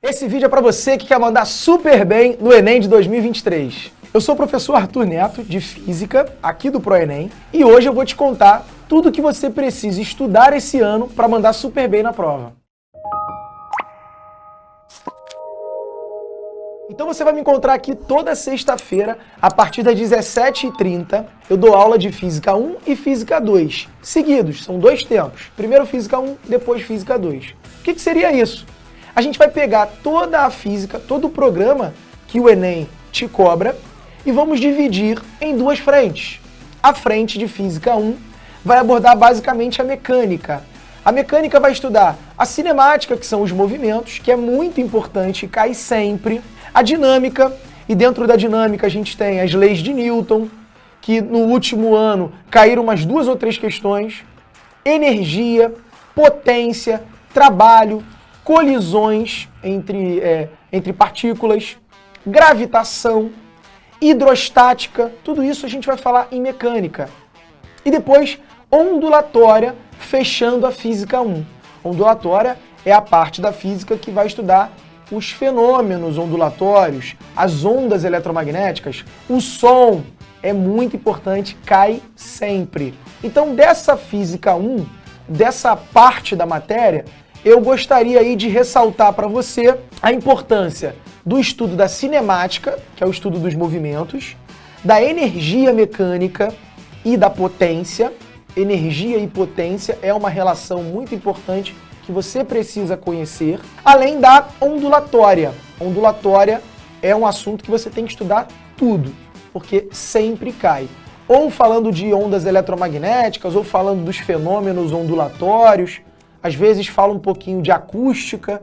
Esse vídeo é para você que quer mandar super bem no Enem de 2023. Eu sou o professor Arthur Neto, de Física, aqui do ProEnem, e hoje eu vou te contar tudo o que você precisa estudar esse ano para mandar super bem na prova. Então você vai me encontrar aqui toda sexta-feira, a partir das 17h30. Eu dou aula de Física 1 e Física 2, seguidos, são dois tempos. Primeiro Física 1, depois Física 2. O que seria isso? A gente vai pegar toda a física, todo o programa que o Enem te cobra e vamos dividir em duas frentes. A frente de Física 1 vai abordar basicamente a mecânica. A mecânica vai estudar a cinemática, que são os movimentos, que é muito importante e cai sempre. A dinâmica, e dentro da dinâmica a gente tem as leis de Newton, que no último ano caíram umas 2 ou 3 questões. Energia, potência, trabalho, colisões entre partículas, gravitação, hidrostática, tudo isso a gente vai falar em mecânica. E depois, ondulatória, fechando a Física 1. Ondulatória é a parte da física que vai estudar os fenômenos ondulatórios, as ondas eletromagnéticas, o som. É muito importante, cai sempre. Então, dessa Física 1, dessa parte da matéria, eu gostaria aí de ressaltar para você a importância do estudo da cinemática, que é o estudo dos movimentos, da energia mecânica e da potência. Energia e potência é uma relação muito importante que você precisa conhecer, além da ondulatória. Ondulatória é um assunto que você tem que estudar tudo, porque sempre cai. Ou falando de ondas eletromagnéticas, ou falando dos fenômenos ondulatórios. Às vezes fala um pouquinho de acústica,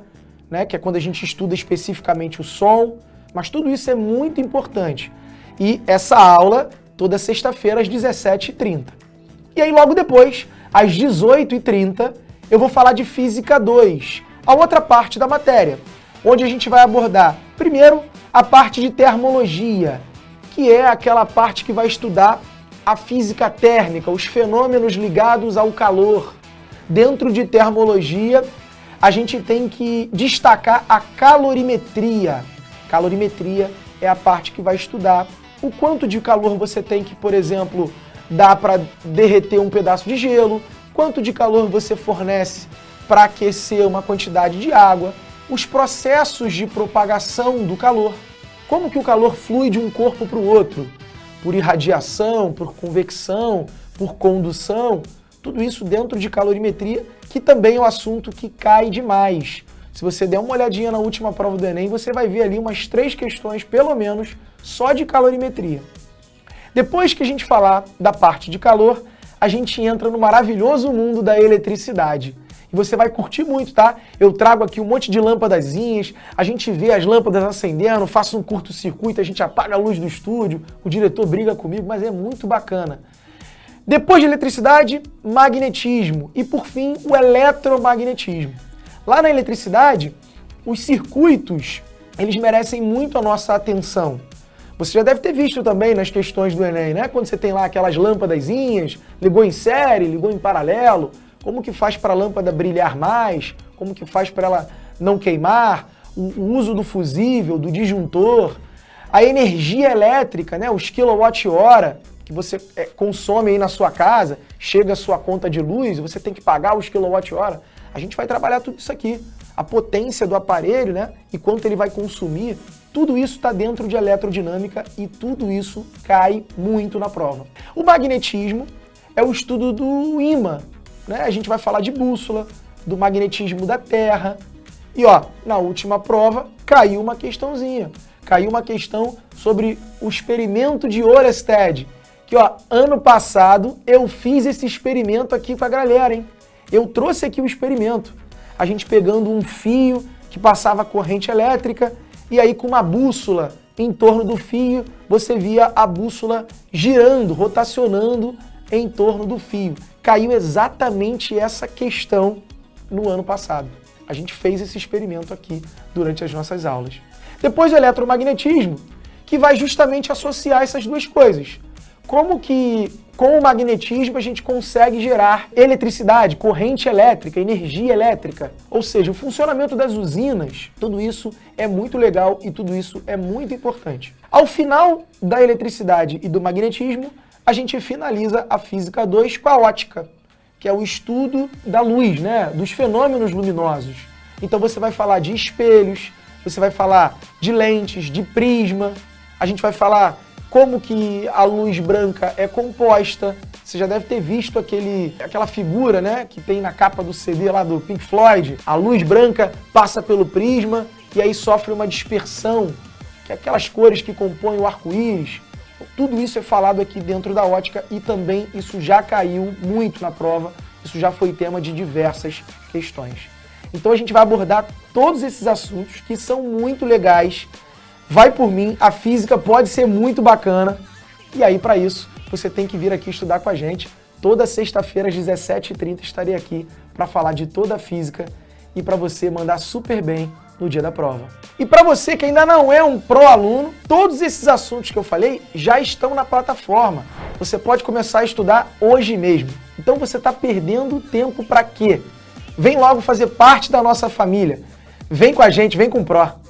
né, que é quando a gente estuda especificamente o som, mas tudo isso é muito importante. E essa aula, toda sexta-feira às 17h30. E aí logo depois, às 18h30, eu vou falar de Física 2, a outra parte da matéria, onde a gente vai abordar, primeiro, a parte de termologia, que é aquela parte que vai estudar a física térmica, os fenômenos ligados ao calor. Dentro de termologia, a gente tem que destacar a calorimetria. Calorimetria é a parte que vai estudar o quanto de calor você tem que, por exemplo, dar para derreter um pedaço de gelo, quanto de calor você fornece para aquecer uma quantidade de água, os processos de propagação do calor, como que o calor flui de um corpo para o outro, por irradiação, por convecção, por condução. Tudo isso dentro de calorimetria, que também é um assunto que cai demais. Se você der uma olhadinha na última prova do Enem, você vai ver ali umas 3 questões, pelo menos, só de calorimetria. Depois que a gente falar da parte de calor, a gente entra no maravilhoso mundo da eletricidade. E você vai curtir muito, tá? Eu trago aqui um monte de lâmpadazinhas, a gente vê as lâmpadas acendendo, faço um curto-circuito, a gente apaga a luz do estúdio, o diretor briga comigo, mas é muito bacana. Depois de eletricidade, magnetismo e, por fim, o eletromagnetismo. Lá na eletricidade, os circuitos, eles merecem muito a nossa atenção. Você já deve ter visto também nas questões do Enem, né? Quando você tem lá aquelas lâmpadazinhas, ligou em série, ligou em paralelo, como que faz para a lâmpada brilhar mais, como que faz para ela não queimar, o uso do fusível, do disjuntor, a energia elétrica, né? Os quilowatt-hora, que você consome aí na sua casa, chega a sua conta de luz e você tem que pagar os quilowatt-hora. A gente vai trabalhar tudo isso aqui. A potência do aparelho, né? E quanto ele vai consumir, tudo isso está dentro de eletrodinâmica e tudo isso cai muito na prova. O magnetismo é o estudo do ímã, né? A gente vai falar de bússola, do magnetismo da Terra. E ó, na última prova caiu uma questãozinha. Caiu uma questão sobre o experimento de Oersted. Que ó, ano passado eu fiz esse experimento aqui com a galera, hein? Eu trouxe aqui o experimento. A gente pegando um fio que passava corrente elétrica e aí com uma bússola em torno do fio, você via a bússola girando, rotacionando em torno do fio. Caiu exatamente essa questão no ano passado. A gente fez esse experimento aqui durante as nossas aulas. Depois o eletromagnetismo, que vai justamente associar essas duas coisas. como que com o magnetismo a gente consegue gerar eletricidade, corrente elétrica, energia elétrica. Ou seja, o funcionamento das usinas, tudo isso é muito legal e tudo isso é muito importante. Ao final da eletricidade e do magnetismo, a gente finaliza a Física 2 com a ótica, que é o estudo da luz, né? Dos fenômenos luminosos. Então você vai falar de espelhos, você vai falar de lentes, de prisma, a gente vai falar como que a luz branca é composta. Você já deve ter visto aquela figura, né, que tem na capa do CD lá do Pink Floyd. A luz branca passa pelo prisma e aí sofre uma dispersão, que é aquelas cores que compõem o arco-íris. Tudo isso é falado aqui dentro da ótica e também isso já caiu muito na prova, isso já foi tema de diversas questões. Então a gente vai abordar todos esses assuntos que são muito legais. Vai por mim, a física pode ser muito bacana. E aí, para isso, você tem que vir aqui estudar com a gente. Toda sexta-feira, às 17h30, estarei aqui para falar de toda a física e para você mandar super bem no dia da prova. E para você que ainda não é um pró-aluno, todos esses assuntos que eu falei já estão na plataforma. Você pode começar a estudar hoje mesmo. Então você está perdendo tempo para quê? Vem logo fazer parte da nossa família. Vem com a gente, vem com o Pró.